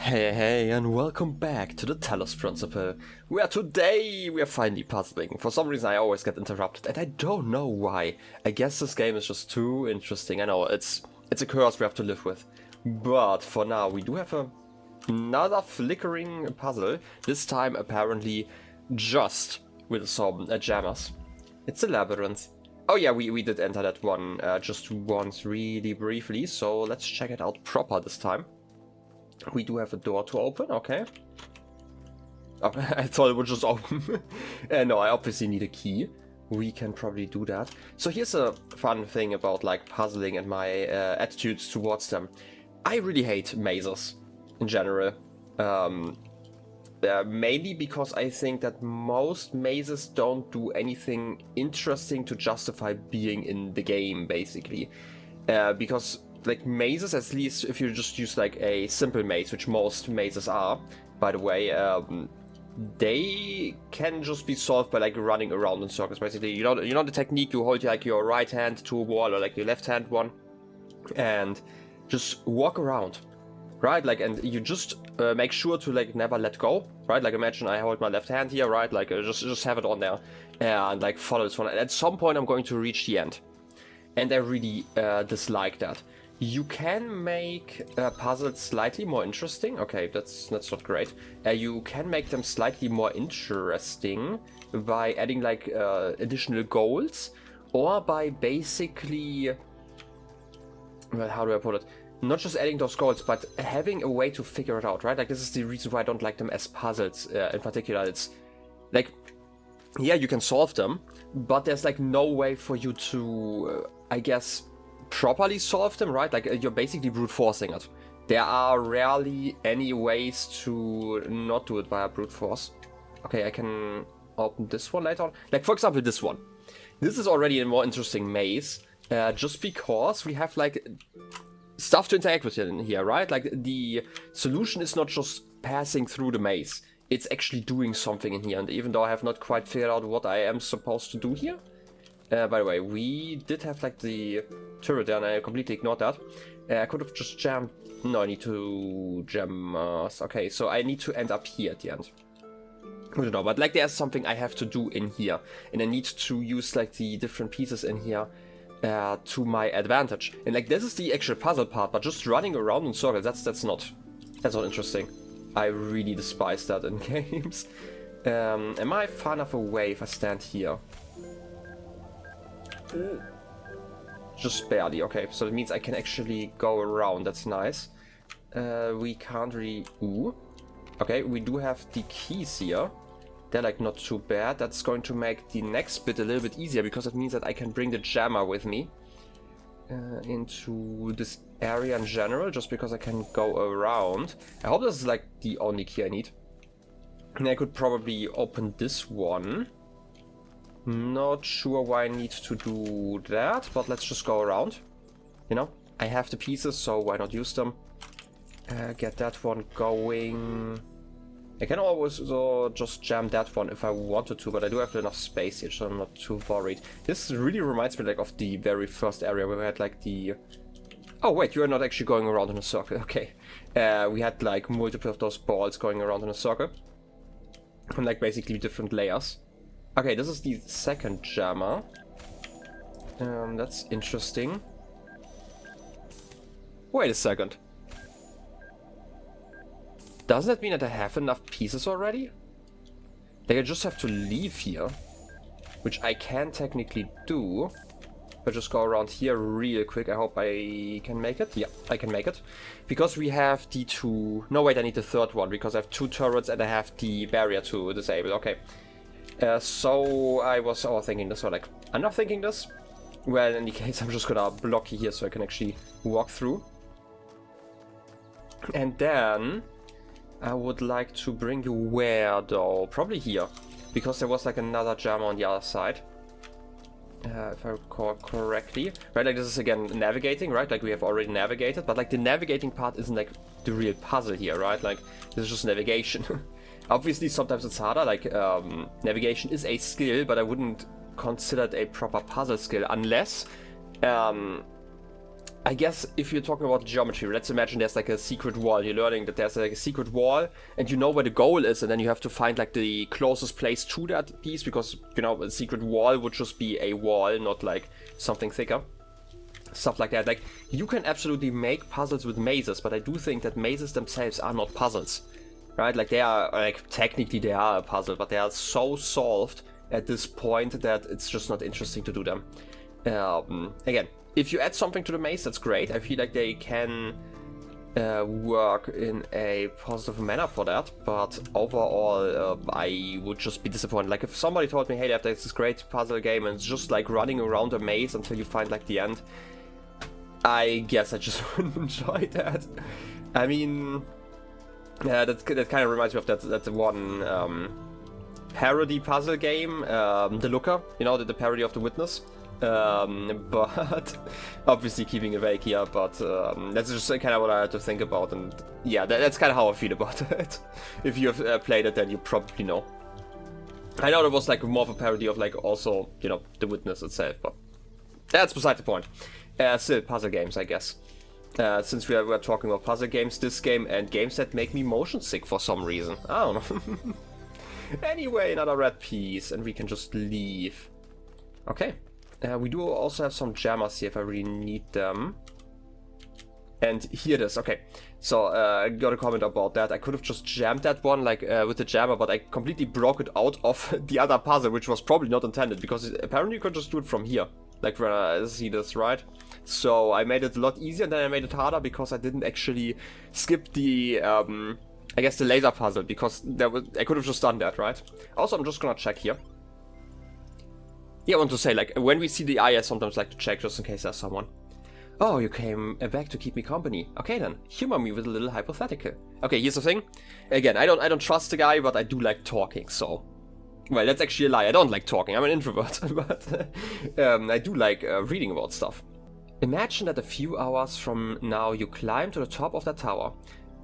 Hey, and welcome back to the Talos Principle, where today we are finally puzzling. For some reason I always get interrupted, and I don't know why. I guess this game is just too interesting. I know, it's a curse we have to live with. But for now, we do have another flickering puzzle, this time apparently just with some jammers. It's a labyrinth. Oh yeah, we did enter that one just once really briefly, so let's check it out proper this time. We do have a door to open, okay. Oh, I thought it would just open. No, I obviously need a key. We can probably do that. So here's a fun thing about like puzzling and my attitudes towards them. I really hate mazes in general. Mainly because I think that most mazes don't do anything interesting to justify being in the game, basically. Because like mazes, at least if you just use like a simple maze, which most mazes are, by the way, they can just be solved by like running around in circles. Basically, you know the technique. You hold like your right hand to a wall or like your left hand one, and just walk around, right? Like, and you just make sure to like never let go, right? Like, imagine I hold my left hand here, right? Like, just have it on there, and like follow this one. And at some point, I'm going to reach the end, and I really dislike that. You can make puzzles slightly more interesting. Okay, that's not great. You can make them slightly more interesting by adding like additional goals, or by basically, well, how do I put it? Not just adding those goals, but having a way to figure it out, right? Like, this is the reason why I don't like them as puzzles in particular. It's like, yeah, you can solve them, but there's like no way for you to, I guess, properly solve them, right? Like, you're basically brute forcing it. There are rarely any ways to not do it via brute force. Okay, I can open this one later on. Like, for example, this one. This is already a more interesting maze, just because we have like stuff to interact with in here, right? Like, the solution is not just passing through the maze. It's actually doing something in here, and even though I have not quite figured out what I am supposed to do here. By the way, we did have like the turret there, and I completely ignored that. I could have just jammed. No, I need to jam. Okay, so I need to end up here at the end. I don't know, but like there's something I have to do in here, and I need to use like the different pieces in here to my advantage. And like this is the actual puzzle part, but just running around in circles, that's not interesting. I really despise that in games. Am I far enough away if I stand here? Just barely. Okay, so that means I can actually go around. That's nice. We can't really... Ooh. Okay, we do have the keys here. They're like not too bad. That's going to make the next bit a little bit easier, because it means that I can bring the jammer with me into this area in general, just because I can go around. I hope this is like the only key I need. And I could probably open this one. Not sure why I need to do that, but let's just go around. You know, I have the pieces, so why not use them? Get that one going. I can always just jam that one if I wanted to, but I do have enough space here, so I'm not too worried. This really reminds me like of the very first area where we had like the... Oh wait, you're not actually going around in a circle, okay. We had like multiple of those balls going around in a circle. And like basically different layers. Okay, this is the second jammer. That's interesting. Wait a second. Does that mean that I have enough pieces already? Like, I just have to leave here, which I can technically do. I'll just go around here real quick. I hope I can make it. Yeah, I can make it. Because we have the two... No, wait, I need the third one, because I have two turrets and I have the barrier to disable. Okay. So I was overthinking this, or like underthinking this. Well, in any case, I'm just gonna block you here so I can actually walk through. And then I would like to bring you where though? Probably here, because there was like another jammer on the other side. If I recall correctly. Right, like this is again navigating, right? Like we have already navigated, but like the navigating part isn't like the real puzzle here, right? Like this is just navigation. Obviously, sometimes it's harder, like, navigation is a skill, but I wouldn't consider it a proper puzzle skill, unless I guess if you're talking about geometry, let's imagine there's like a secret wall. You're learning that there's like a secret wall and you know where the goal is, and then you have to find like the closest place to that piece, because, you know, a secret wall would just be a wall, not like something thicker. Stuff like that. Like, you can absolutely make puzzles with mazes, but I do think that mazes themselves are not puzzles, right? Like, they are, like, technically they are a puzzle, but they are so solved at this point that it's just not interesting to do them. Again, if you add something to the maze, that's great. I feel like they can work in a positive manner for that, but overall I would just be disappointed. Like, if somebody told me, hey, there's this great puzzle game and it's just like running around a maze until you find like the end, I guess I just wouldn't enjoy that. I mean, that kind of reminds me of that one parody puzzle game, The Looker, you know, the parody of The Witness. But obviously keeping it vague here, but that's just kind of what I had to think about, and yeah, that's kind of how I feel about it. If you've played it, then you probably know. I know it was like more of a parody of like also, you know, The Witness itself, but that's beside the point. Still, puzzle games, I guess. Since we are talking about puzzle games, this game and games that make me motion sick for some reason. I don't know. Anyway, another red piece, and we can just leave. Okay. We do also have some jammers here if I really need them. And here it is. Okay, so I got a comment about that. I could have just jammed that one like with the jammer, but I completely broke it out of the other puzzle, which was probably not intended, because apparently you could just do it from here. Like when I see this, right? So I made it a lot easier, and then I made it harder because I didn't actually skip the, I guess the laser puzzle, because I could have just done that, right? Also, I'm just gonna check here. Yeah, I want to say, like, when we see the eye, I sometimes like to check just in case there's someone. Oh, you came back to keep me company. Okay then, humor me with a little hypothetical. Okay, here's the thing. Again, I don't trust the guy, but I do like talking, so... Well, that's actually a lie. I don't like talking. I'm an introvert, but I do like reading about stuff. Imagine that a few hours from now you climb to the top of that tower.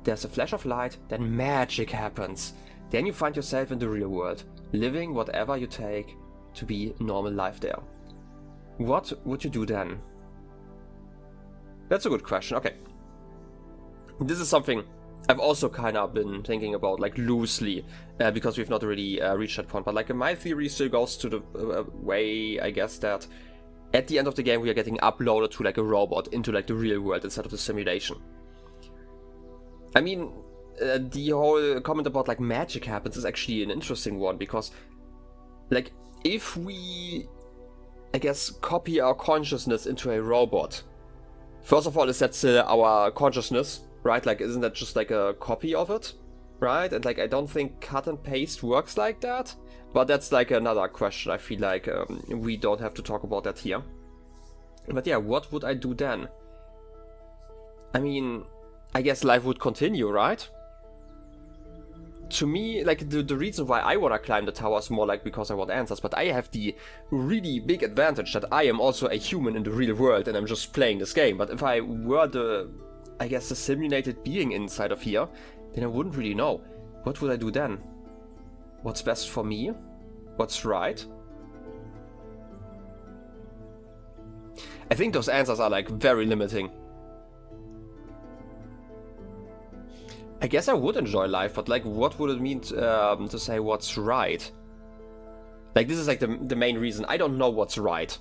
There's a flash of light, then magic happens. Then you find yourself in the real world, living whatever you take to be normal life there. What would you do then? That's a good question. Okay. This is something I've also kind of been thinking about, like, loosely, because we've not really reached that point. But, like, my theory still goes to the way, I guess, that at the end of the game we are getting uploaded to, like, a robot into, like, the real world instead of the simulation. I mean, the whole comment about, like, magic happens is actually an interesting one, because, like, if we, I guess, copy our consciousness into a robot, first of all, is that our consciousness, right? Like, isn't that just like a copy of it, right? And like, I don't think cut and paste works like that, but that's like another question. I feel like we don't have to talk about that here. But yeah, what would I do then? I mean, I guess life would continue, right? To me, like, the reason why I want to climb the tower is more like because I want answers, but I have the really big advantage that I am also a human in the real world and I'm just playing this game. But if I were the, I guess, the simulated being inside of here, then I wouldn't really know. What would I do then? What's best for me? What's right? I think those answers are, like, very limiting. I guess I would enjoy life, but like, what would it mean to say what's right? Like, this is like the main reason. I don't know what's right.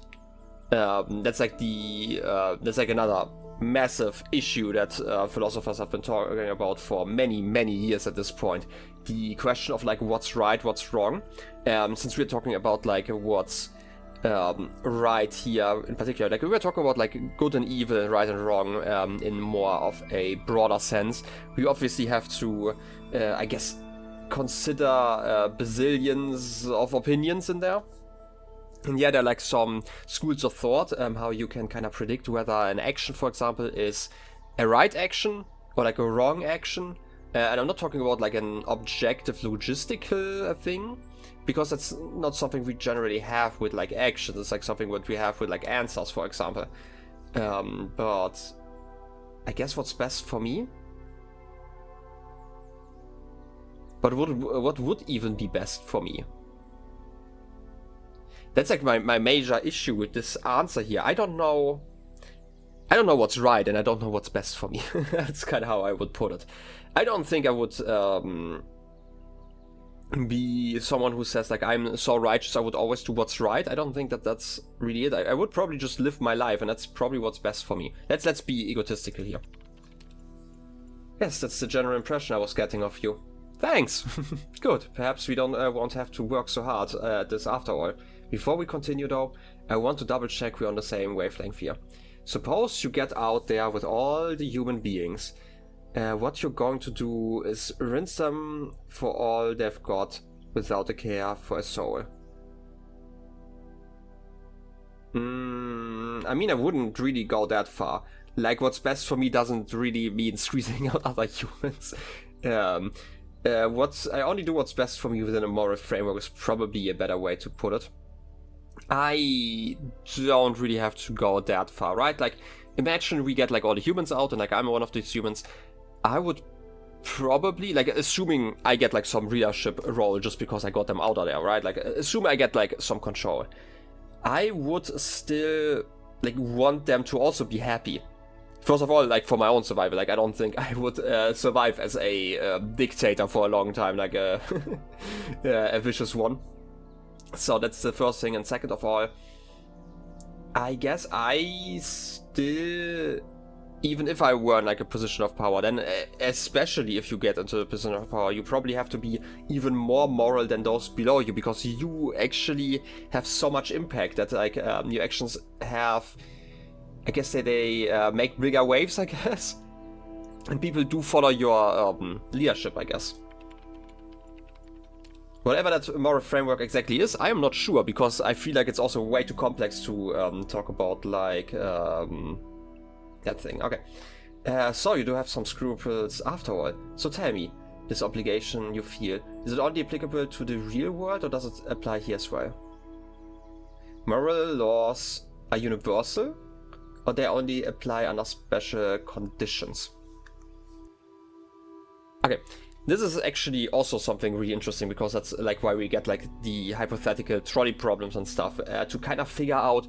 That's like that's like another massive issue that philosophers have been talking about for many years at this point. The question of like what's right, what's wrong. Since we're talking about like what's right here in particular, like we were talking about like good and evil, right and wrong, in more of a broader sense. We obviously have to, I guess, consider bazillions of opinions in there. And yeah, there are like some schools of thought, how you can kind of predict whether an action, for example, is a right action or like a wrong action. And I'm not talking about like an objective logistical thing, because that's not something we generally have with like actions. It's like something what we have with like answers, for example. But I guess what's best for me? But what would even be best for me? That's like my major issue with this answer here. I don't know I don't know what's right and I don't know what's best for me. That's kind of how I would put it. I don't think I would be someone who says like I'm so righteous I would always do what's right. I don't think that that's really it. I would probably just live my life, and that's probably what's best for me. Let's be egotistical here. Yes, that's the general impression I was getting of you. Thanks. Good. Perhaps we won't have to work so hard at this after all. Before we continue though, I want to double check we're on the same wavelength here. Suppose you get out there with all the human beings. What you're going to do is rinse them for all they've got without a care for a soul. I mean, I wouldn't really go that far. Like, what's best for me doesn't really mean squeezing out other humans. I only do what's best for me within a moral framework is probably a better way to put it. I don't really have to go that far, right? Like, imagine we get like all the humans out and like I'm one of these humans. I would probably, like, assuming I get like some leadership role just because I got them out of there, right? Like, assuming I get like some control, I would still like want them to also be happy. First of all, like for my own survival, like I don't think I would survive as a dictator for a long time, like a vicious one. So that's the first thing. And second of all, I guess I still, even if I were in like a position of power, then especially if you get into a position of power, you probably have to be even more moral than those below you, because you actually have so much impact that like your actions have, I guess they make bigger waves, I guess. And people do follow your leadership, I guess. Whatever that moral framework exactly is, I am not sure, because I feel like it's also way too complex to talk about, like, that thing. Okay. So you do have some scruples after all. So tell me, this obligation you feel, is it only applicable to the real world, or does it apply here as well? Moral laws are universal, or they only apply under special conditions? Okay. This is actually also something really interesting, because that's like why we get like the hypothetical trolley problems and stuff, to kind of figure out,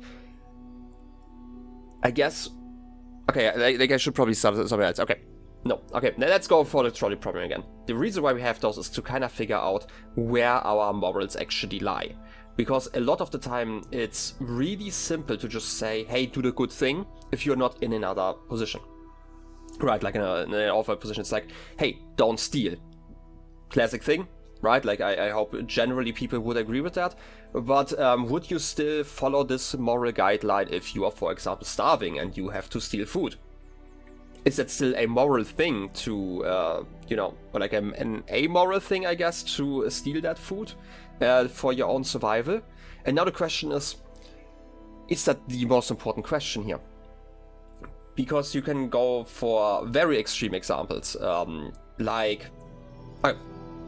I guess. Okay, like I should probably start somewhere else. Okay, no, okay, now let's go for the trolley problem again. The reason why we have those is to kind of figure out where our morals actually lie, because a lot of the time it's really simple to just say, hey, do the good thing if you're not in another position. Right, like in an awful position, it's like, hey, don't steal. Classic thing, right? Like, I hope generally people would agree with that. But would you still follow this moral guideline if you are, for example, starving and you have to steal food? Is that still a moral thing to, you know, or like an amoral thing, I guess, to steal that food for your own survival? And now the question is that the most important question here? Because you can go for very extreme examples, like,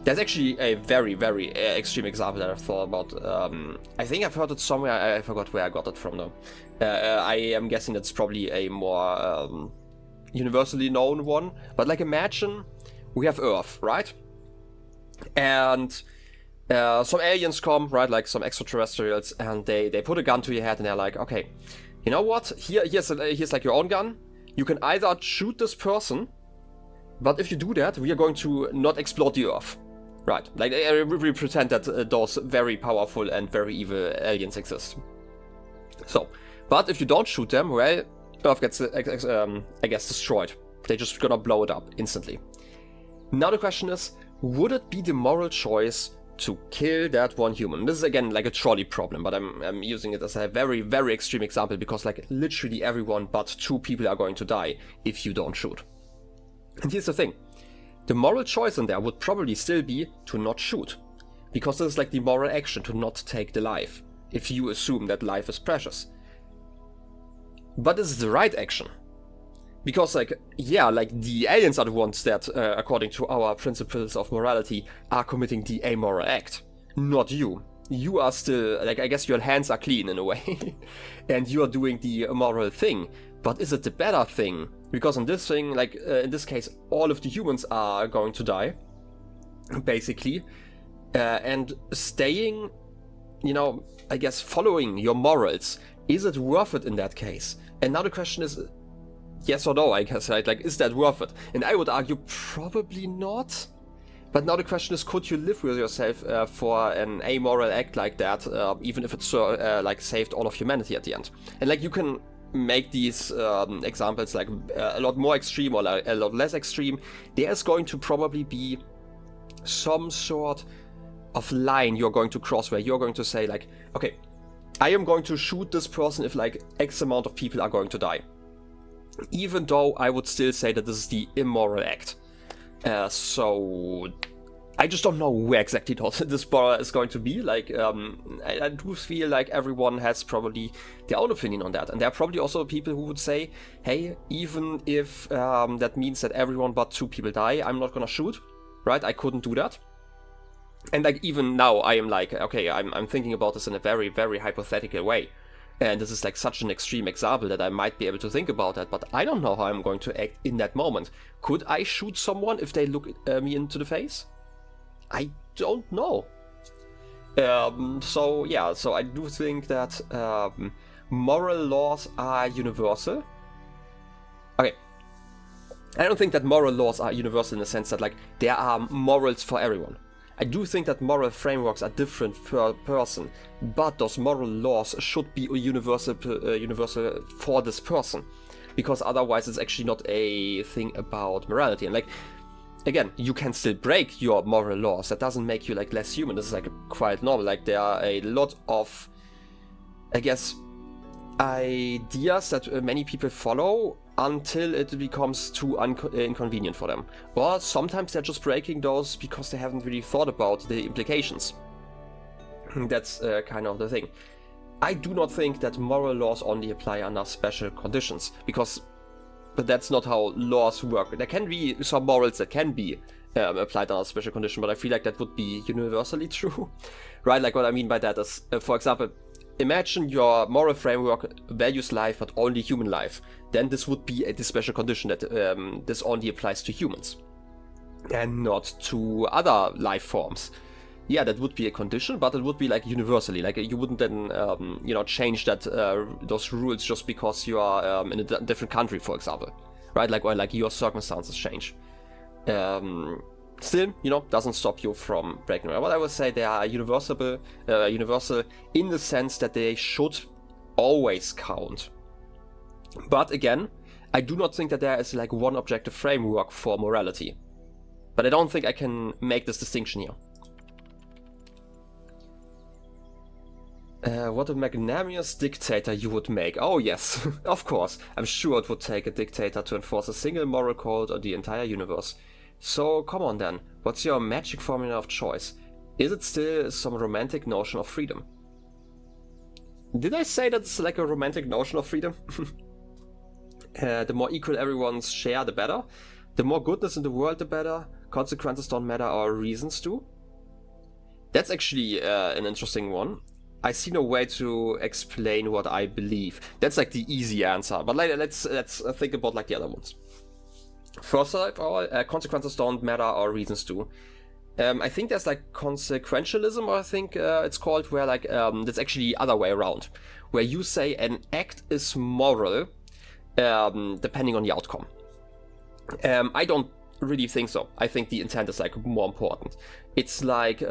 there's actually a very, very extreme example that I've thought about. I think I've heard it somewhere, I forgot where I got it from though. I am guessing it's probably a more universally known one, but like imagine we have Earth, right? And some aliens come, right, like some extraterrestrials, and they put a gun to your head and they're like, okay, you know what, here's like your own gun. You can either shoot this person, but if you do that, we are going to not explode the Earth. Right, like we pretend that those very powerful and very evil aliens exist. So, but if you don't shoot them, well, Earth gets, I guess, destroyed. They're just gonna blow it up instantly. Now the question is, would it be the moral choice to kill that one human? This is again like a trolley problem, but I'm using it as a very, very extreme example, because like literally everyone but 2 people are going to die if you don't shoot. And here's the thing. The moral choice in there would probably still be to not shoot, because this is like the moral action to not take the life, if you assume that life is precious. But this is the right action. Because like, yeah, like the aliens are the ones that, according to our principles of morality, are committing the amoral act, not you. You are still, like, I guess your hands are clean in a way, and you are doing the moral thing. But is it the better thing? Because in this thing, like, in this case, all of the humans are going to die, basically. And staying, you know, I guess following your morals, is it worth it in that case? And now the question is, yes or no, I guess, right? Like, is that worth it? And I would argue probably not. But now the question is, could you live with yourself for an amoral act like that, even if it's like saved all of humanity at the end? And like, you can make these examples like a lot more extreme or like, a lot less extreme. There's going to probably be some sort of line you're going to cross where you're going to say like, okay, I am going to shoot this person if like X amount of people are going to die. Even though I would still say that this is the immoral act. So I just don't know where exactly this bar is going to be. Like, I do feel like everyone has probably their own opinion on that. And there are probably also people who would say, hey, even if that means that everyone but 2 people die, I'm not gonna shoot, right? I couldn't do that. And like, even now I am like, okay, I'm thinking about this in a very, very hypothetical way. And this is like such an extreme example that I might be able to think about that, but I don't know how I'm going to act in that moment. Could I shoot someone if they look me into the face? I don't know. So yeah, so I do think that moral laws are universal. Okay. I don't think that moral laws are universal in the sense that like there are morals for everyone. I do think that moral frameworks are different per person, but those moral laws should be universal for this person, because otherwise it's actually not a thing about morality. And like, again, you can still break your moral laws. That doesn't make you like less human. This is like quite normal. Like, there are a lot of, I guess, ideas that many people follow until it becomes too inconvenient for them. Or sometimes they're just breaking those because they haven't really thought about the implications. That's kind of the thing. I do not think that moral laws only apply under special conditions, but that's not how laws work. There can be some morals that can be applied under special condition, but I feel like that would be universally true. Right? Like, what I mean by that is, for example, imagine your moral framework values life but only human life. Then this would be a special condition that this only applies to humans and not to other life forms. Yeah, that would be a condition, but it would be like universally. Like, you wouldn't then change that those rules just because you are in a different country, for example, right? Like, or like your circumstances change. Still, doesn't stop you from breaking them. But I would say they are universal in the sense that they should always count. But again, I do not think that there is like one objective framework for morality. But I don't think I can make this distinction here. What a magnanimous dictator you would make. Oh yes, of course. I'm sure it would take a dictator to enforce a single moral code on the entire universe. So come on then, what's your magic formula of choice? Is it still some romantic notion of freedom? Did I say that's like a romantic notion of freedom? The more equal everyone's share, the better. The more goodness in the world, the better. Consequences don't matter, or reasons do. That's actually an interesting one. I see no way to explain what I believe. That's like the easy answer. But let's think about like the other ones. First of all, consequences don't matter, or reasons do. I think there's like consequentialism, or I think it's called, where like that's actually the other way around, where you say an act is moral depending on the outcome. I don't really think so. I think the intent is like more important. It's like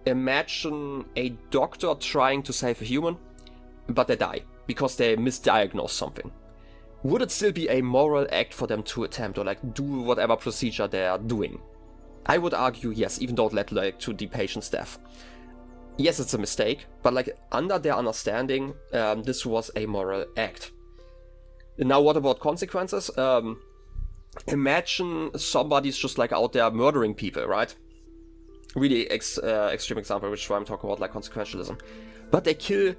imagine a doctor trying to save a human, but they die because they misdiagnose something. Would it still be a moral act for them to attempt or like do whatever procedure they are doing? I would argue yes, even though it led like to the patient's death. Yes, it's a mistake, but like under their understanding, this was a moral act. Now, what about consequences? Imagine somebody's just like out there murdering people, right? Really extreme example, which is why I'm talking about like consequentialism. But they kill,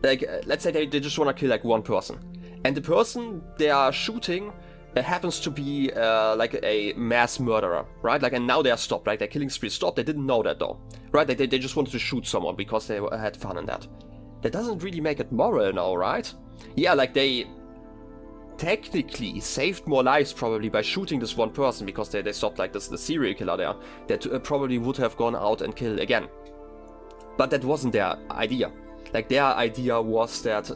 like, let's say they just want to kill like one person. And the person they are shooting happens to be like a mass murderer, right? Like, and now they are stopped, right? Their killing spree stopped. They didn't know that though, right? They just wanted to shoot someone because they had fun in that. That doesn't really make it moral now, right? Yeah, like they technically saved more lives probably by shooting this one person because they stopped like the serial killer there that probably would have gone out and killed again. But that wasn't their idea. Like, their idea was that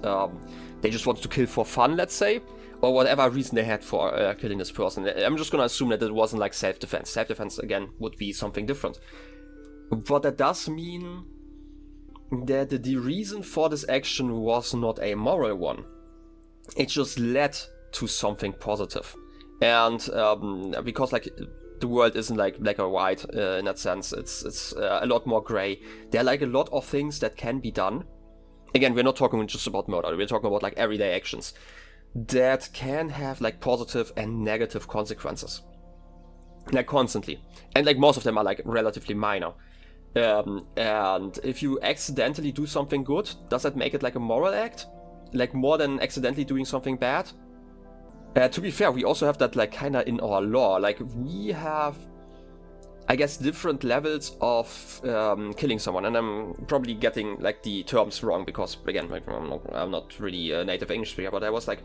they just wanted to kill for fun, let's say, or whatever reason they had for killing this person. I'm just gonna assume that it wasn't like self-defense. Self-defense, again, would be something different. But that does mean that the reason for this action was not a moral one. It just led to something positive. And because like the world isn't like black or white in that sense, it's a lot more gray. There are like a lot of things that can be done. Again, we're not talking just about murder, we're talking about like everyday actions that can have like positive and negative consequences. Like constantly. And like most of them are like relatively minor. And if you accidentally do something good, does that make it like a moral act? Like more than accidentally doing something bad? To be fair, we also have that like kind of in our law. Like we have, I guess, different levels of killing someone, and I'm probably getting like the terms wrong because again, like, I'm not really a native English speaker, but I was like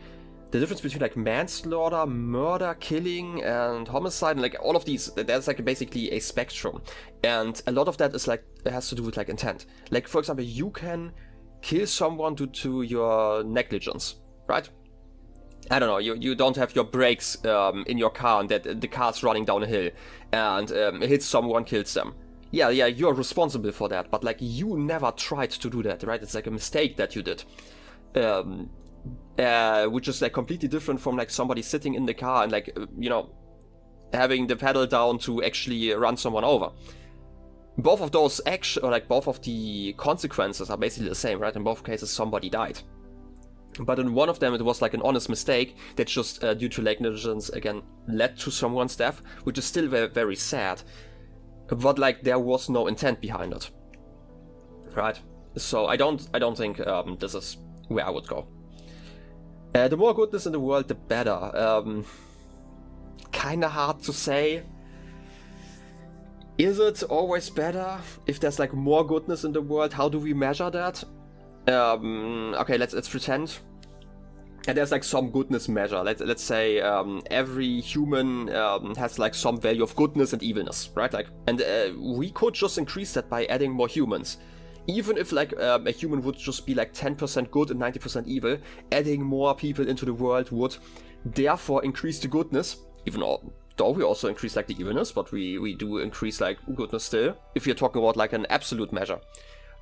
the difference between like manslaughter, murder, killing, and homicide, and like all of these. There's like basically a spectrum, and a lot of that is like it has to do with like intent. Like for example, you can kill someone due to your negligence, right? I don't know, you don't have your brakes in your car and that the car's running down a hill and it hits someone, kills them. Yeah, you're responsible for that, but like you never tried to do that, right? It's like a mistake that you did. Which is like completely different from like somebody sitting in the car and like, having the pedal down to actually run someone over. Both of those both of the consequences are basically the same, right? In both cases, somebody died. But in one of them, it was like an honest mistake that just due to negligence, again, led to someone's death, which is still very, very sad. But like there was no intent behind it, right? So I don't think this is where I would go. The more goodness in the world, the better. Kinda hard to say. Is it always better if there's like more goodness in the world? How do we measure that? Okay, let's pretend. And there's like some goodness measure. Let's say every human has like some value of goodness and evilness, right? Like, and we could just increase that by adding more humans. Even if like a human would just be like 10% good and 90% evil, adding more people into the world would therefore increase the goodness. Even though we also increase like the evilness, but we do increase like goodness still. If you're talking about like an absolute measure.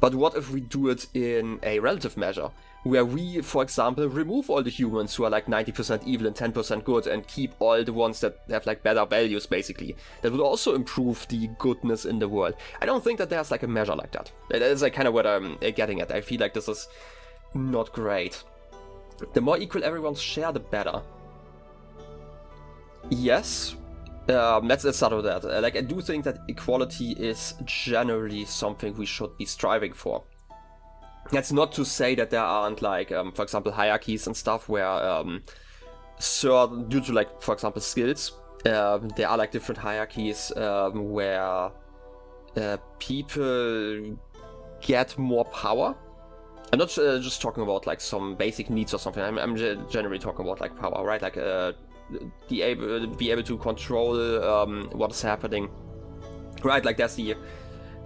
But what if we do it in a relative measure, where we, for example, remove all the humans who are like 90% evil and 10% good and keep all the ones that have like better values, basically. That would also improve the goodness in the world. I don't think that there's like a measure like that. That is like kind of what I'm getting at. I feel like this is not great. The more equal everyone's share, the better. Yes. Let's start with that. Like, I do think that equality is generally something we should be striving for. That's not to say that there aren't, like, for example, hierarchies and stuff where, due to, like, for example, skills, there are, like, different hierarchies where people get more power. I'm not just talking about, like, some basic needs or something. I'm generally talking about, like, power, right? Like, be able to control what is happening, right? Like there's the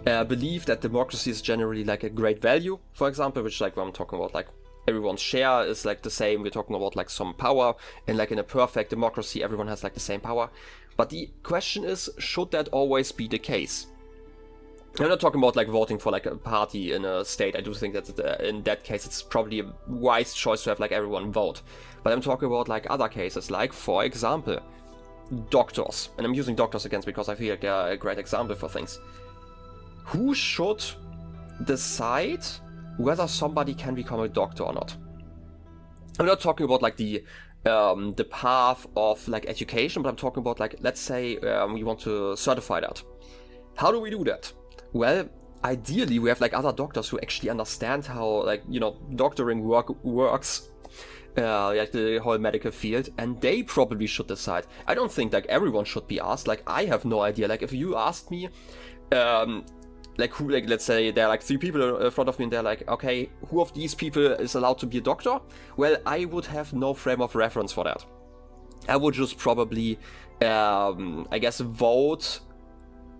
belief that democracy is generally like a great value, for example, which like when I'm talking about like everyone's share is like the same. We're talking about like some power, and like in a perfect democracy, everyone has like the same power. But the question is, should that always be the case? I'm not talking about like voting for like a party in a state. I do think that in that case it's probably a wise choice to have like everyone vote. But I'm talking about like other cases, like for example, doctors. And I'm using doctors again because I feel like they're a great example for things. Who should decide whether somebody can become a doctor or not? I'm not talking about like the path of like education, but I'm talking about like, let's say we want to certify that. How do we do that? Well, ideally we have like other doctors who actually understand how like, doctoring works, like the whole medical field, and they probably should decide. I don't think like everyone should be asked. Like I have no idea. Like if you asked me, like who, like let's say there are like 3 people in front of me and they're like, okay, who of these people is allowed to be a doctor? Well, I would have no frame of reference for that. I would just probably, I guess, vote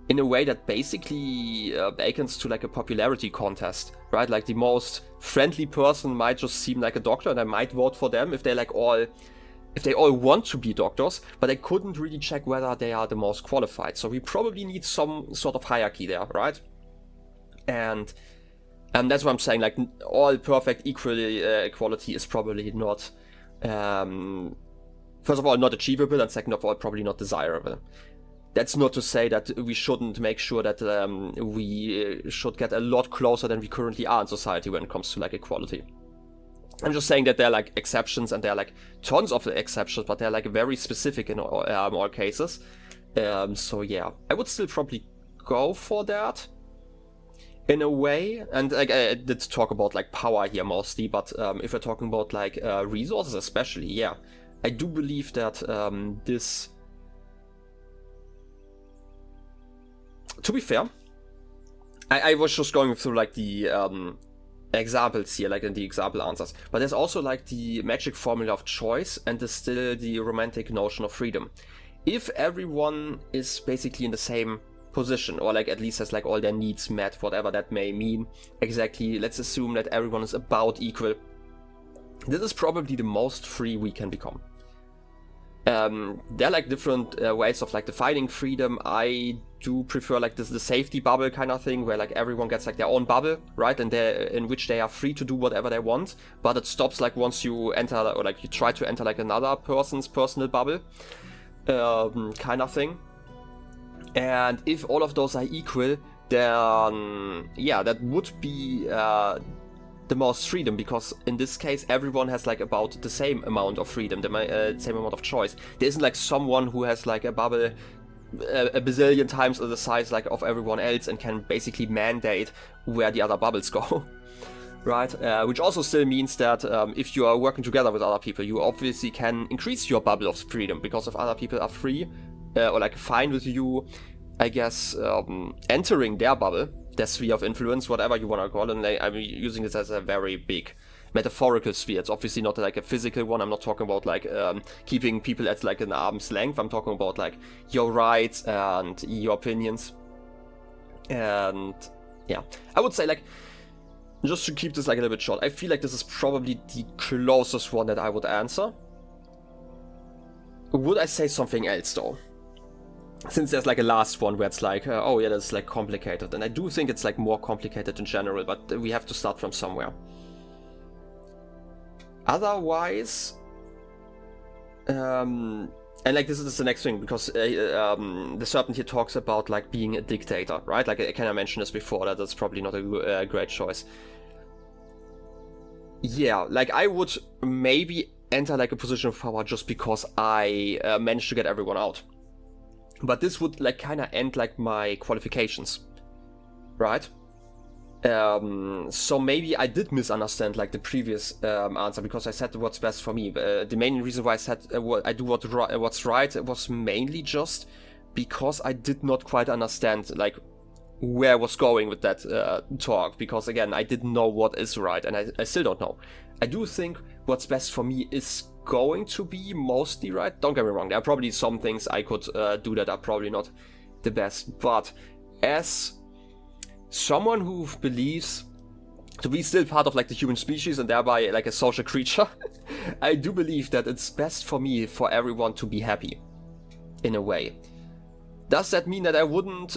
in a way that basically akens to like a popularity contest, right? Like the most friendly person might just seem like a doctor and I might vote for them if they're like all if they all want to be doctors, but they couldn't really check whether they are the most qualified. So we probably need some sort of hierarchy there, right? And that's what I'm saying, like, all perfect equality is probably not, first of all, not achievable, and second of all, probably not desirable. That's not to say that we shouldn't make sure that we should get a lot closer than we currently are in society when it comes to, like, equality. I'm just saying that there are, like, exceptions, and there are, like, tons of exceptions, but they're, like, very specific in all cases. So yeah, I would still probably go for that in a way. And like, I did talk about, like, power here mostly, but if we're talking about, like, resources especially, yeah, I do believe that this, to be fair, I was just going through, like, the examples here, like in the example answers, but there's also, like, the magic formula of choice, and there's still the romantic notion of freedom. If everyone is basically in the same position, or, like, at least has, like, all their needs met, whatever that may mean exactly, let's assume that everyone is about equal, this is probably the most free we can become. There are, like, different ways of, like, defining freedom. I do prefer, like, the safety bubble kind of thing, where, like, everyone gets, like, their own bubble, right, and in which they are free to do whatever they want, but it stops, like, once you enter, or, like, you try to enter, like, another person's personal bubble, kind of thing. And if all of those are equal, then yeah, that would be the most freedom, because in this case everyone has, like, about the same amount of freedom, the same amount of choice. There isn't, like, someone who has, like, a bubble a bazillion times the size, like, of everyone else, and can basically mandate where the other bubbles go. Right, which also still means that if you are working together with other people, you obviously can increase your bubble of freedom, because if other people are free, or, like, fine with you, I guess, entering their bubble, their sphere of influence, whatever you want to call it, and I'm using this as a very big metaphorical sphere. It's obviously not, like, a physical one. I'm not talking about, like, keeping people at, like, an arm's length. I'm talking about, like, your rights and your opinions. And yeah, I would say, like, just to keep this, like, a little bit short, I feel like this is probably the closest one that I would answer. Would I say something else, though? Since there's, like, a last one where it's like, oh yeah, that's, like, complicated. And I do think it's, like, more complicated in general, but we have to start from somewhere. Otherwise, and, like, this is the next thing, because the serpent here talks about, like, being a dictator, right? Like, I kind of mentioned this before, that that's probably not a great choice. Yeah, like, I would maybe enter, like, a position of power just because I managed to get everyone out. But this would, like, kind of end, like, my qualifications, right? So maybe I did misunderstand, like, the previous answer, because I said what's best for me. The main reason why I said I do what's right was mainly just because I did not quite understand, like, where I was going with that talk. Because, again, I didn't know what is right, and I still don't know. I do think what's best for me is going to be mostly right. Don't get me wrong, there are probably some things I could do that are probably not the best, but as someone who believes to be still part of, like, the human species and thereby, like, a social creature, I do believe that it's best for me for everyone to be happy, in a way. Does that mean that I wouldn't,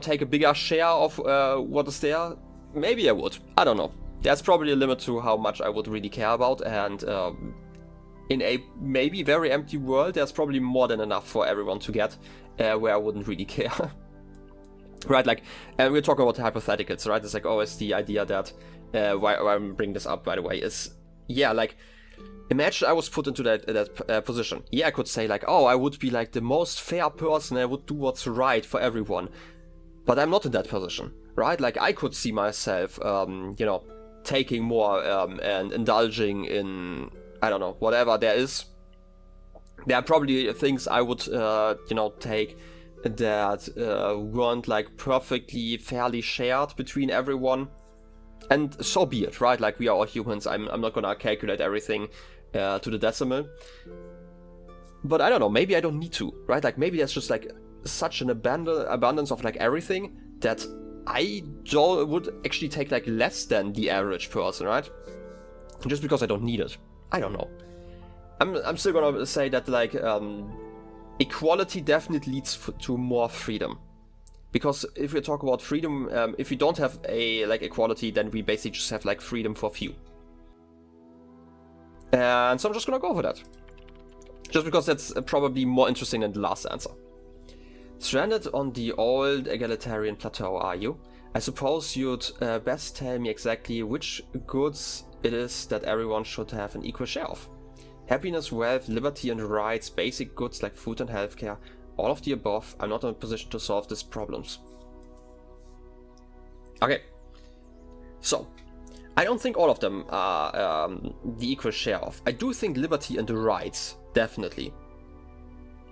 take a bigger share of what is there? Maybe I would. I don't know. There's probably a limit to how much I would really care about, and in a maybe very empty world, there's probably more than enough for everyone to get, where I wouldn't really care. Right, like, and we're talking about hypotheticals, right? It's, like, always the idea that, why I'm bringing this up, by the way, is, yeah, like, imagine I was put into that position. Yeah, I could say, like, oh, I would be, like, the most fair person, I would do what's right for everyone. But I'm not in that position, right? Like, I could see myself, taking more and indulging in, I don't know, whatever there is. There are probably things I would, take that weren't, like, perfectly fairly shared between everyone. And so be it, right? Like, we are all humans. I'm not gonna calculate everything to the decimal. But I don't know, maybe I don't need to, right? Like, maybe there's just, like, such an abundance of, like, everything that I would actually take, like, less than the average person, right? Just because I don't need it. I don't know. I'm still gonna say that like equality definitely leads to more freedom. Because if we talk about freedom, if we don't have a like equality, then we basically just have like freedom for few. And so I'm just gonna go for that. Just because that's probably more interesting than the last answer. Stranded on the old egalitarian plateau, are you? I suppose you'd best tell me exactly which goods it is that everyone should have an equal share of. Happiness, wealth, liberty and rights, basic goods like food and healthcare, all of the above. I'm not in a position to solve these problems. Okay. So, I don't think all of them are the equal share of. I do think liberty and rights, definitely.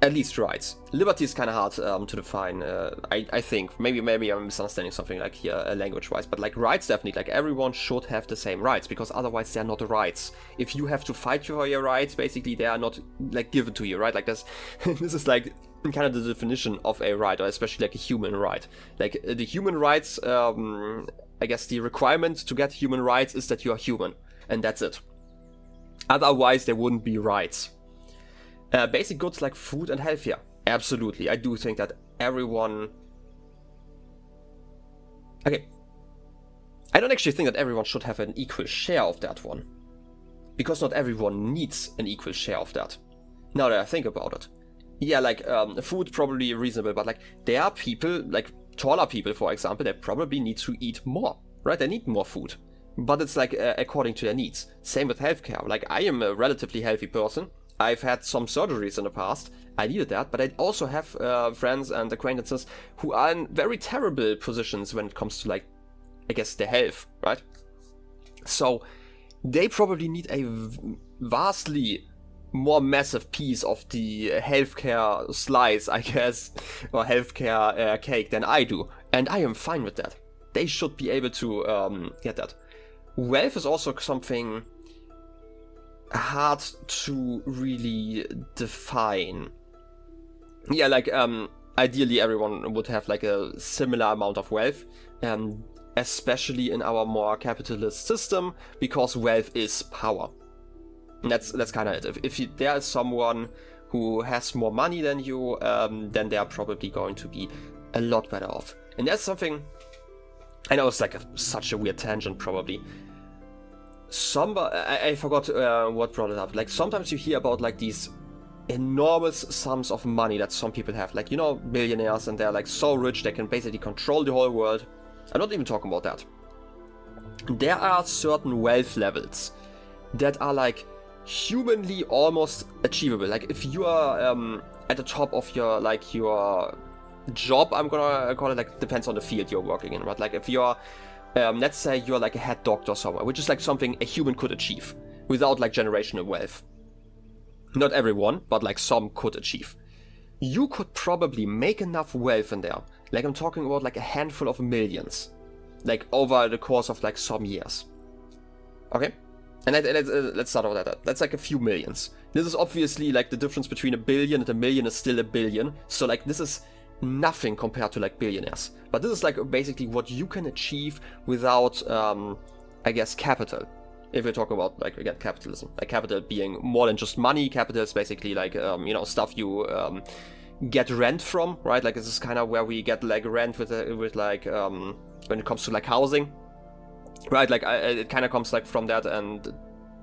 At least rights. Liberty is kind of hard to define, I think. Maybe I'm misunderstanding something like here, language-wise. But like rights, definitely. Like everyone should have the same rights, because otherwise they're not rights. If you have to fight for your rights, basically they are not like given to you, right? Like this is like kind of the definition of a right, or especially like a human right. Like the human rights, I guess the requirement to get human rights is that you are human, and that's it. Otherwise there wouldn't be rights. Basic goods like food and healthcare. Absolutely. I do think that everyone... Okay. I don't actually think that everyone should have an equal share of that one. Because not everyone needs an equal share of that. Now that I think about it. Yeah, like, food probably reasonable, but like, there are people, like taller people, for example, that probably need to eat more, right? They need more food. But it's like, according to their needs. Same with healthcare. Like, I am a relatively healthy person. I've had some surgeries in the past, I needed that, but I also have friends and acquaintances who are in very terrible positions when it comes to, like, I guess, their health, right? So, they probably need a vastly more massive piece of the healthcare slice, I guess, or healthcare cake than I do, and I am fine with that. They should be able to get that. Wealth is also something hard to really define. Yeah, like ideally everyone would have like a similar amount of wealth, especially in our more capitalist system, because wealth is power. And that's kind of it. If there is someone who has more money than you, then they are probably going to be a lot better off. And that's something, I know it's like such a weird tangent probably. I forgot what brought it up. Like sometimes you hear about like these enormous sums of money that some people have, like, you know, billionaires, and they're like so rich they can basically control the whole world. I'm not even talking about that. There are certain wealth levels that are like humanly almost achievable. Like if you are at the top of your job, I'm gonna call it, like, depends on the field you're working in, but like if you're let's say you're like a head doctor somewhere, which is like something a human could achieve without like generational wealth. Not everyone, but like some could achieve. You could probably make enough wealth in there. Like I'm talking about like a handful of millions. Like over the course of like some years. Okay? And let's start with that. That's like a few millions. This is obviously like the difference between a billion and a million is still a billion. So like this is nothing compared to like billionaires. But this is like basically what you can achieve without, I guess, capital. If we're talking about, like, again, capitalism. Like capital being more than just money. Capital is basically like, you know, stuff you get rent from, right? Like this is kind of where we get like rent with like, when it comes to like housing. Right, like it kind of comes like from that, and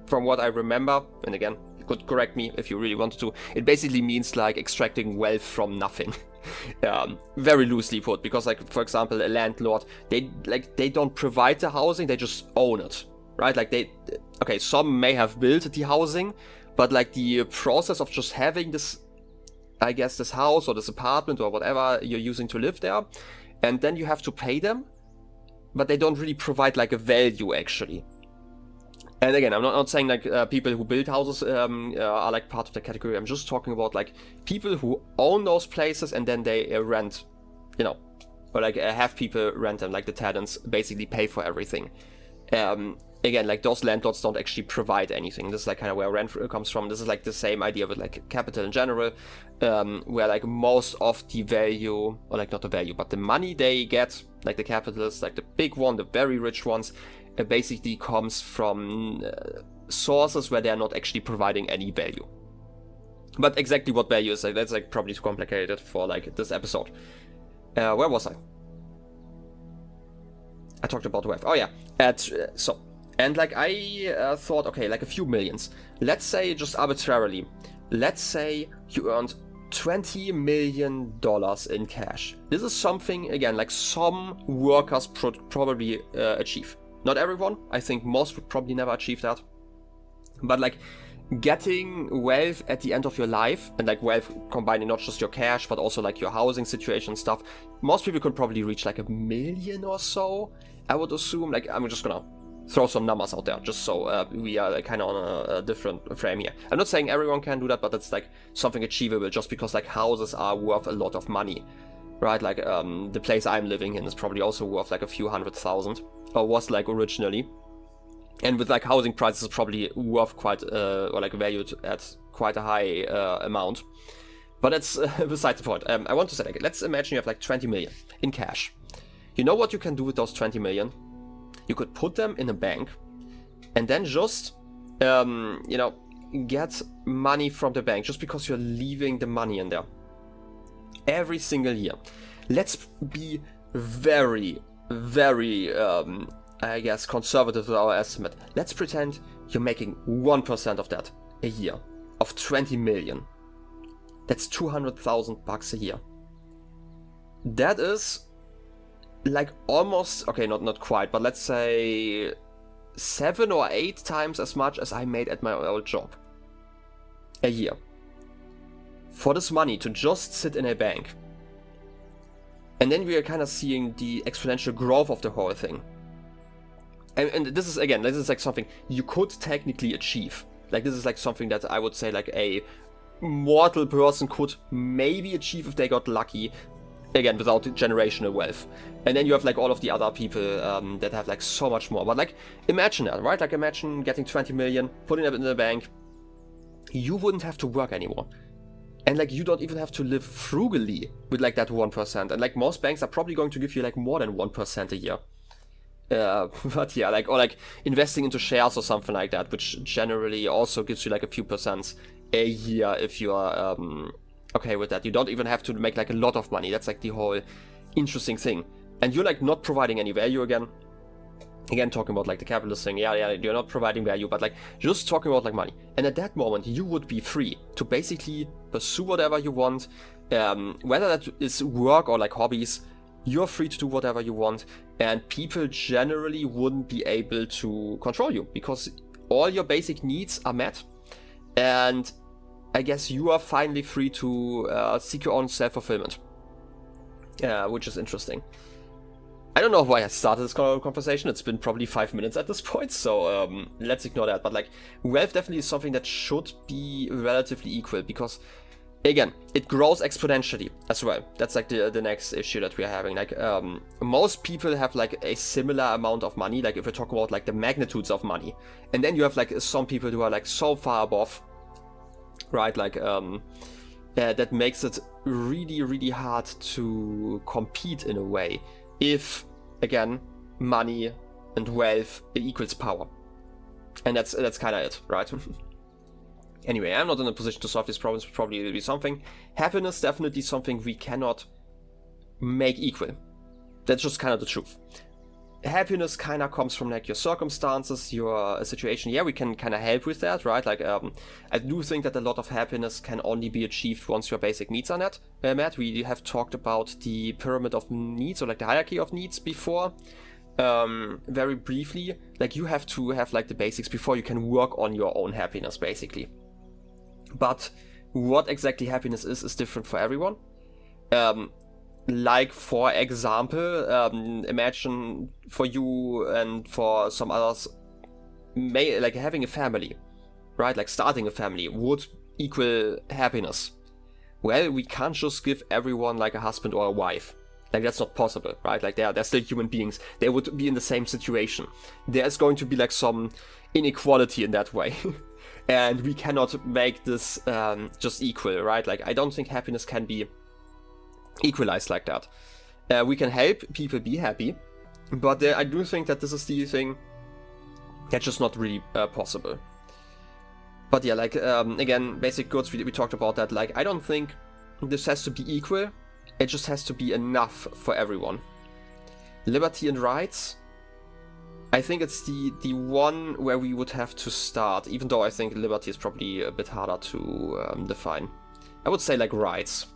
from what I remember, and again, you could correct me if you really wanted to, it basically means like extracting wealth from nothing. Very loosely put, because like, for example, a landlord, they don't provide the housing, they just own it, right? Like okay, some may have built the housing, but like the process of just having this, I guess, this house or this apartment or whatever you're using to live there, and then you have to pay them, but they don't really provide like a value actually. And again, I'm not saying like people who build houses are like part of the category. I'm just talking about like people who own those places and then they rent, you know, or like have people rent them, like the tenants basically pay for everything. Again, like those landlords don't actually provide anything. This is like kind of where rent comes from. This is like the same idea with like capital in general, where like most of the value, or like not the value, but the money they get, like the capitalists, like the big one, the very rich ones, basically comes from sources where they're not actually providing any value. But exactly what value is, like, that's like probably too complicated for like this episode. Where was I? I talked about wealth. Oh yeah, and like I thought, okay, like a few millions. Let's say just arbitrarily, let's say you earned $20 million in cash. This is something, again, like some workers probably achieve. Not everyone. I think most would probably never achieve that. But like getting wealth at the end of your life, and like wealth combining not just your cash, but also like your housing situation stuff, most people could probably reach like $1 million or so, I would assume. Like, I'm just gonna throw some numbers out there, just so we are like, kind of on a different frame here. I'm not saying everyone can do that, but it's like something achievable, just because like houses are worth a lot of money, right? Like the place I'm living in is probably also worth like a few $100,000, or was like originally. And with like housing prices probably worth quite, or like valued at quite a high amount. But that's beside the point. I want to say, like, let's imagine you have like 20 million in cash. You know what you can do with those 20 million? You could put them in a bank and then just, you know, get money from the bank just because you're leaving the money in there. Every single year. Let's be very, very, I guess, conservative with our estimate. Let's pretend you're making 1% of that a year, of 20 million. That's $200,000 a year. That is like almost, okay, not quite, but let's say 7 or 8 times as much as I made at my old job a year. For this money to just sit in a bank. And then we are kind of seeing the exponential growth of the whole thing. And this is, again, this is like something you could technically achieve. Like, this is like something that I would say like a mortal person could maybe achieve if they got lucky. Again, without generational wealth. And then you have like all of the other people that have like so much more. But like, imagine that, right? Like, imagine getting 20 million, putting it in the bank. You wouldn't have to work anymore. And like, you don't even have to live frugally with like that 1%. And like, most banks are probably going to give you like more than 1% a year. But yeah, like, or like investing into shares or something like that, which generally also gives you like a few percents a year if you are okay with that. You don't even have to make like a lot of money. That's like the whole interesting thing. And you're like not providing any value again. Again, talking about like the capitalist thing. Yeah, you're not providing value, but like just talking about like money. And at that moment, you would be free to basically pursue whatever you want. Whether that is work or like hobbies, you're free to do whatever you want. And people generally wouldn't be able to control you because all your basic needs are met. And I guess you are finally free to seek your own self-fulfillment. Which is interesting. I don't know why I started this conversation. It's been probably 5 minutes at this point, so let's ignore that. But like, wealth definitely is something that should be relatively equal because, again, it grows exponentially as well. That's like the next issue that we are having. Like, most people have like a similar amount of money. Like, if we're talking about like the magnitudes of money, and then you have like some people who are like so far above, right? Like, that makes it really, really hard to compete in a way. If, again, money and wealth equals power. And that's kind of it, right? Anyway, I'm not in a position to solve these problems, probably will be something. Happiness, definitely something we cannot make equal. That's just kind of the truth. Happiness kind of comes from like your circumstances, your situation. Yeah, we can kind of help with that, right? Like, I do think that a lot of happiness can only be achieved once your basic needs are met. We have talked about the pyramid of needs, or like the hierarchy of needs before, very briefly. Like, you have to have like the basics before you can work on your own happiness, basically. But what exactly happiness is different for everyone. Like, for example, imagine for you and for some others, like having a family, right? Like starting a family would equal happiness. Well, we can't just give everyone like a husband or a wife. Like, that's not possible, right? Like, they're still human beings. They would be in the same situation. There's going to be like some inequality in that way. And we cannot make this just equal, right? Like, I don't think happiness can be equalized like that. We can help people be happy, but I do think that this is the thing that's just not really possible. But yeah, like, again, basic goods, we talked about that. Like, I don't think this has to be equal. It just has to be enough for everyone. Liberty and rights, I think it's the one where we would have to start, even though I think liberty is probably a bit harder to define. I would say like rights.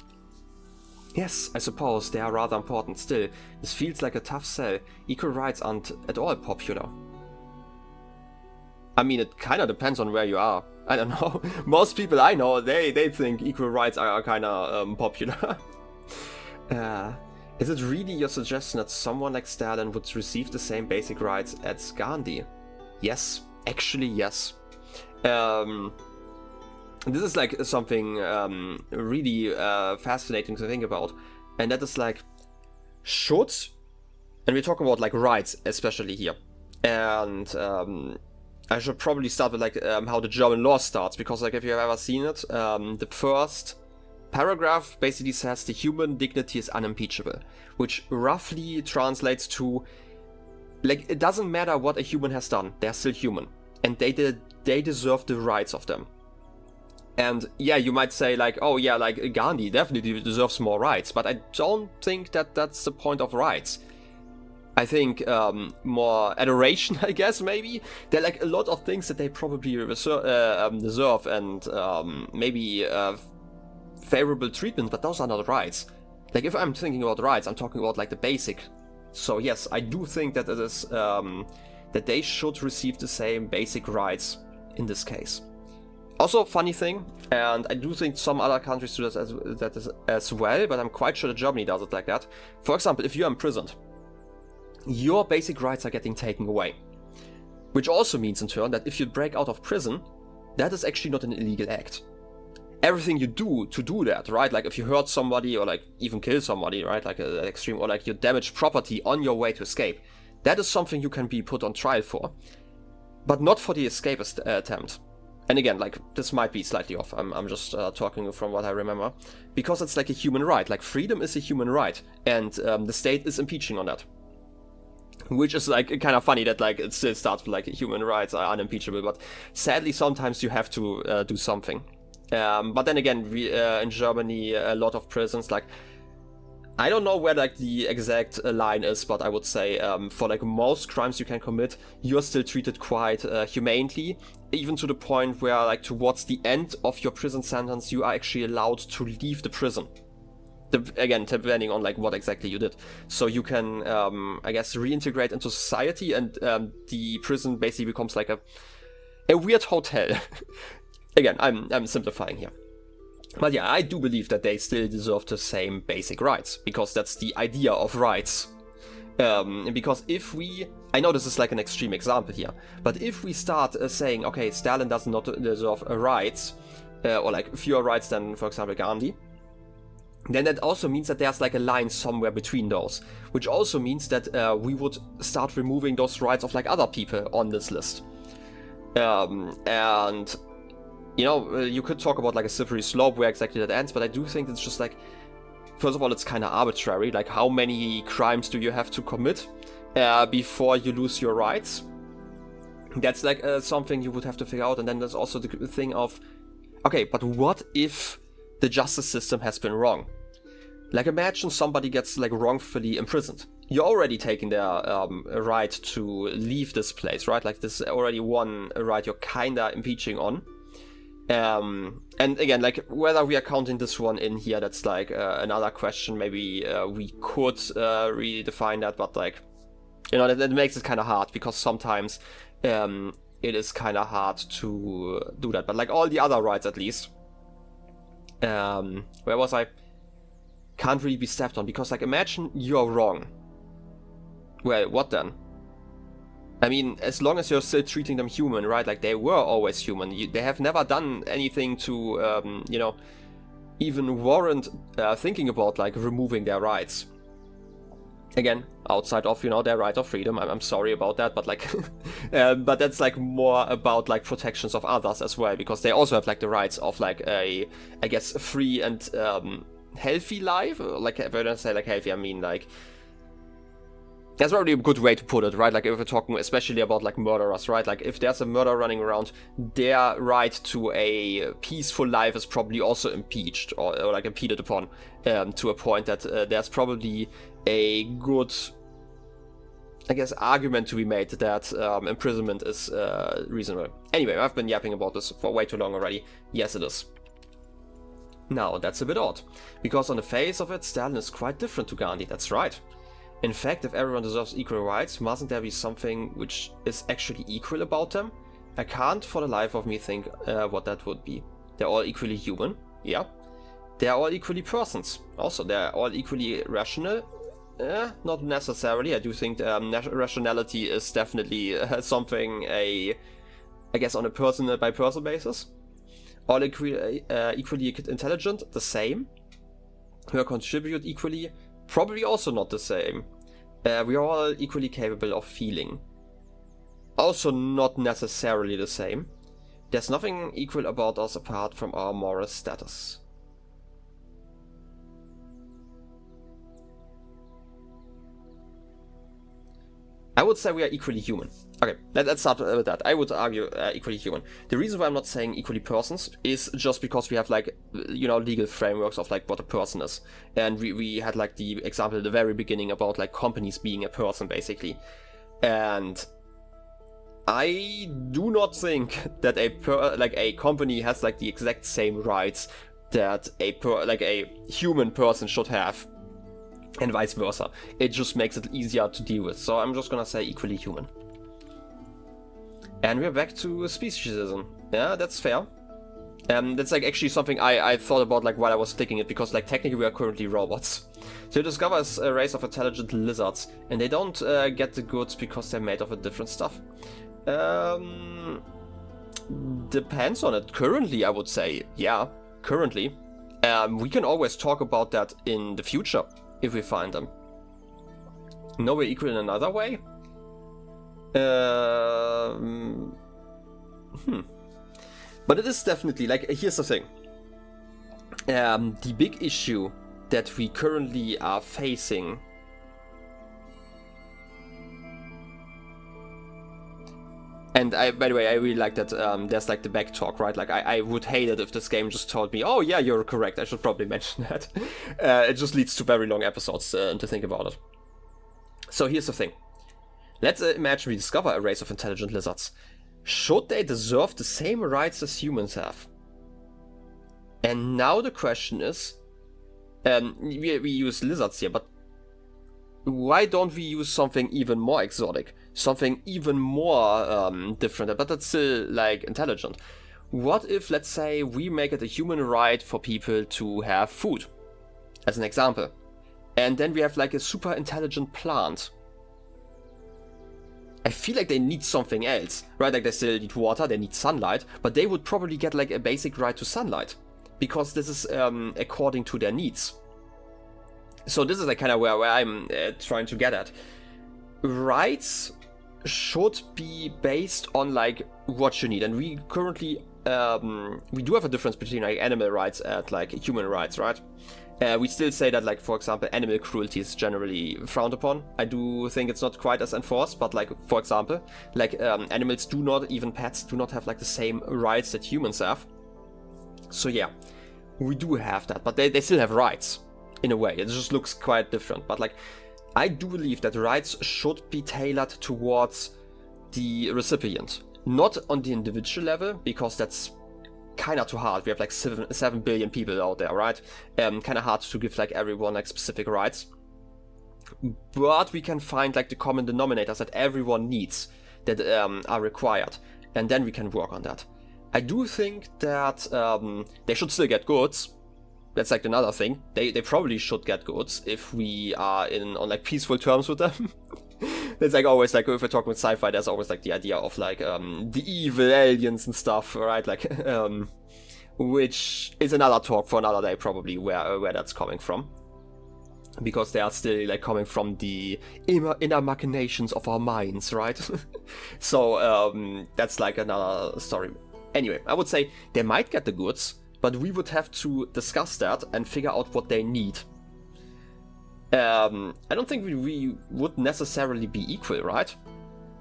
Yes, I suppose they are rather important still. This feels like a tough sell. Equal rights aren't at all popular. I mean, it kind of depends on where you are. I don't know. Most people I know, they think equal rights are kind of popular. Is it really your suggestion that someone like Stalin would receive the same basic rights as Gandhi? Yes, actually yes. This is like something really fascinating to think about, and that is like, should, and we're talking about like rights especially here, and I should probably start with like how the German law starts, because like if you've ever seen it, the first paragraph basically says the human dignity is unimpeachable, which roughly translates to, like, it doesn't matter what a human has done, they're still human, and they deserve the rights of them. And yeah, you might say like, oh yeah, like Gandhi definitely deserves more rights, but I don't think that that's the point of rights. I think more adoration, I guess, maybe. There are like a lot of things that they probably deserve, and maybe favorable treatment, but those are not rights. Like, if I'm thinking about rights, I'm talking about like the basic. So yes, I do think that it is that they should receive the same basic rights in this case. Also, funny thing, and I do think some other countries do that as well, but I'm quite sure that Germany does it like that. For example, if you're imprisoned, your basic rights are getting taken away. Which also means in turn that if you break out of prison, that is actually not an illegal act. Everything you do to do that, right? Like if you hurt somebody or like even kill somebody, right? Like an extreme, or like you damage property on your way to escape, that is something you can be put on trial for. But not for the escape attempt. And again, like, this might be slightly off, I'm just talking from what I remember. Because it's like a human right, like freedom is a human right, and the state is impeaching on that. Which is like kind of funny that like it still starts with like human rights are unimpeachable, but sadly sometimes you have to do something. But then again, in Germany, a lot of prisons, like, I don't know where like the exact line is, but I would say for like most crimes you can commit, you're still treated quite humanely, even to the point where like towards the end of your prison sentence, you are actually allowed to leave the prison. Again, depending on like what exactly you did. So you can, I guess, reintegrate into society, and the prison basically becomes like a weird hotel. Again, I'm simplifying here. But yeah, I do believe that they still deserve the same basic rights, because that's the idea of rights. Because if we, I know this is like an extreme example here, but if we start saying, okay, Stalin does not deserve rights, or like fewer rights than, for example, Gandhi, then that also means that there's like a line somewhere between those, which also means that we would start removing those rights of like other people on this list. And you know, you could talk about like a slippery slope where exactly that ends, but I do think it's just like, first of all, it's kind of arbitrary. Like, how many crimes do you have to commit before you lose your rights? That's like something you would have to figure out. And then there's also the thing of, okay, but what if the justice system has been wrong? Like, imagine somebody gets like wrongfully imprisoned. You're already taking their right to leave this place, right? Like, this is already one right you're kinda impeaching on. And again, like, whether we are counting this one in here, that's like another question. Maybe we could redefine that, but like, you know, that makes it kind of hard, because sometimes it is kind of hard to do that. But like all the other rights, at least, where was I? Can't really be stepped on, because like, imagine you're wrong. Well, what then? I mean, as long as you're still treating them human, right? Like, they were always human. They have never done anything to, you know, even warrant thinking about like removing their rights. Again, outside of, you know, their right of freedom. I'm sorry about that, but like, but that's like more about like protections of others as well, because they also have like the rights of like a, I guess, free and healthy life. Like, when I say like healthy, I mean like, That's probably a good way to put it, right? Like if we're talking especially about like murderers, right? Like if there's a murderer running around, their right to a peaceful life is probably also impeached or like impeded upon to a point that there's probably a good, I guess, argument to be made that imprisonment is reasonable. Anyway, I've been yapping about this for way too long already. Yes, it is. Now, that's a bit odd, because on the face of it, Stalin is quite different to Gandhi, that's right. In fact, if everyone deserves equal rights, mustn't there be something which is actually equal about them? I can't for the life of me think what that would be. They're all equally human, yeah. They're all equally persons. Also, they're all equally rational. Not necessarily. I do think rationality is definitely something, I guess, on a personal by person basis. All equally intelligent, the same. Who contribute equally, probably also not the same. We are all equally capable of feeling. Also not necessarily the same. There's nothing equal about us apart from our moral status. I would say we are equally human. Okay, let's start with that. I would argue equally human. The reason why I'm not saying equally persons is just because we have like, you know, legal frameworks of like what a person is. And we had like the example at the very beginning about like companies being a person basically. And I do not think that a company has like the exact same rights that a human person should have. And vice versa. It just makes it easier to deal with. So I'm just gonna say equally human. And we're back to speciesism. Yeah, that's fair. That's like actually something I thought about like while I was thinking it, because like technically we are currently robots. So you discover a race of intelligent lizards, and they don't get the goods because they're made of a different stuff. Depends on it. Currently, I would say, yeah, currently. We can always talk about that in the future. If we find them. No, we're equal in another way? But it is definitely, like, here's the thing. The big issue that we currently are facing... And by the way, I really like that there's like the back talk, right? Like I would hate it if this game just told me, oh yeah, you're correct, I should probably mention that. It just leads to very long episodes to think about it. So here's the thing. Let's imagine we discover a race of intelligent lizards. Should they deserve the same rights as humans have? And now the question is, we use lizards here, but why don't we use something even more exotic? Something even more different, but that's still like intelligent. What if, let's say, we make it a human right for people to have food, as an example, and then we have like a super intelligent plant. I feel like they need something else, right? Like they still need water, they need sunlight, but they would probably get like a basic right to sunlight, because this is according to their needs. So this is like kind of where I'm trying to get at. Rights should be based on like what you need, and we currently we do have a difference between like animal rights and like human rights, right? We still say that, like, for example, animal cruelty is generally frowned upon. I do think it's not quite as enforced, but like, for example, like animals do not, even pets do not have like the same rights that humans have. So yeah, we do have that, but they still have rights in a way. It just looks quite different, but like, I do believe that rights should be tailored towards the recipient, not on the individual level, because that's kind of too hard. We have like 7 billion people out there, right? Kind of hard to give like everyone like specific rights. But we can find like the common denominators that everyone needs, that are required, and then we can work on that. I do think that they should still get goods. That's like another thing. They probably should get goods if we are on like peaceful terms with them. It's like always like, if we're talking with sci-fi, there's always like the idea of like the evil aliens and stuff, right? Like which is another talk for another day probably, where that's coming from, because they are still like coming from the inner machinations of our minds, right? So that's like another story. Anyway, I would say they might get the goods, but we would have to discuss that and figure out what they need. I don't think we would necessarily be equal, right?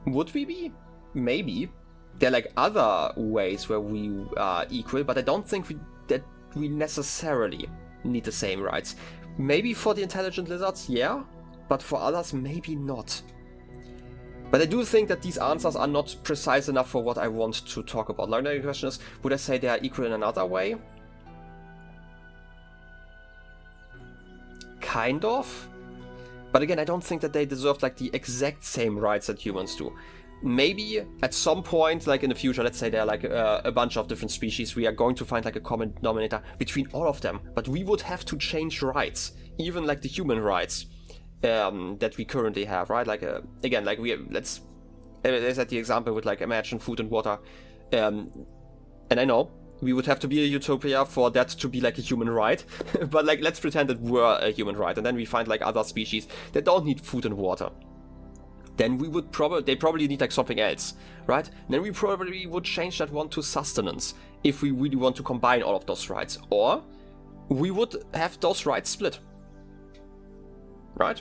Would we be? Maybe. There are like other ways where we are equal, but I don't think that we necessarily need the same rights. Maybe for the intelligent lizards, yeah, but for others, maybe not. But I do think that these answers are not precise enough for what I want to talk about. Like, the question is, would I say they are equal in another way? Kind of. But again, I don't think that they deserve like the exact same rights that humans do. Maybe at some point, like in the future, let's say there are like a bunch of different species, we are going to find like a common denominator between all of them. But we would have to change rights, even like the human rights that we currently have, right? Like again, like let's set the example with like imagine food and water, and I know we would have to be a utopia for that to be like a human right, but like let's pretend it were a human right, and then we find like other species that don't need food and water. Then we would they probably need like something else, right? And then we probably would change that one to sustenance if we really want to combine all of those rights, or we would have those rights split, right?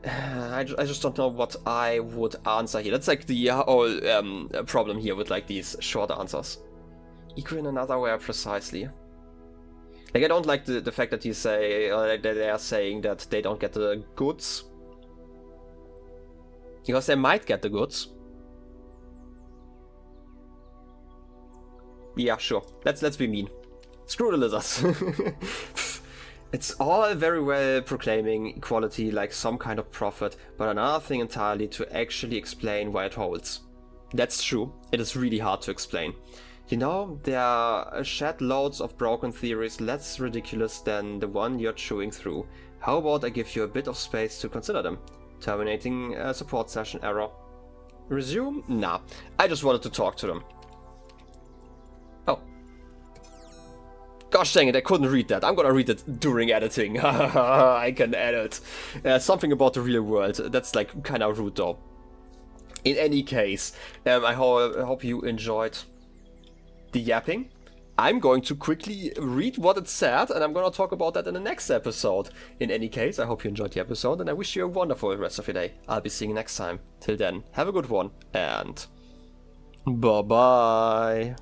I just don't know what I would answer here. That's like the whole problem here with like these short answers. Equal in another way, precisely. Like I don't like the fact that you say that they are saying that they don't get the goods. Because they might get the goods. Yeah, sure. Let's be mean. Screw the lizards. It's all very well proclaiming equality like some kind of profit, but another thing entirely to actually explain why it holds. That's true. It is really hard to explain. You know, there are shed loads of broken theories less ridiculous than the one you're chewing through. How about I give you a bit of space to consider them? Terminating a support session error. Resume? Nah, I just wanted to talk to them. Oh. Gosh dang it, I couldn't read that. I'm gonna read it during editing. I can edit. Something about the real world. That's like kind of rude though. In any case, I hope you enjoyed the yapping. I'm going to quickly read what it said, and I'm going to talk about that in the next episode. In any case, I hope you enjoyed the episode, and I wish you a wonderful rest of your day. I'll be seeing you next time. Till then, have a good one, and bye-bye.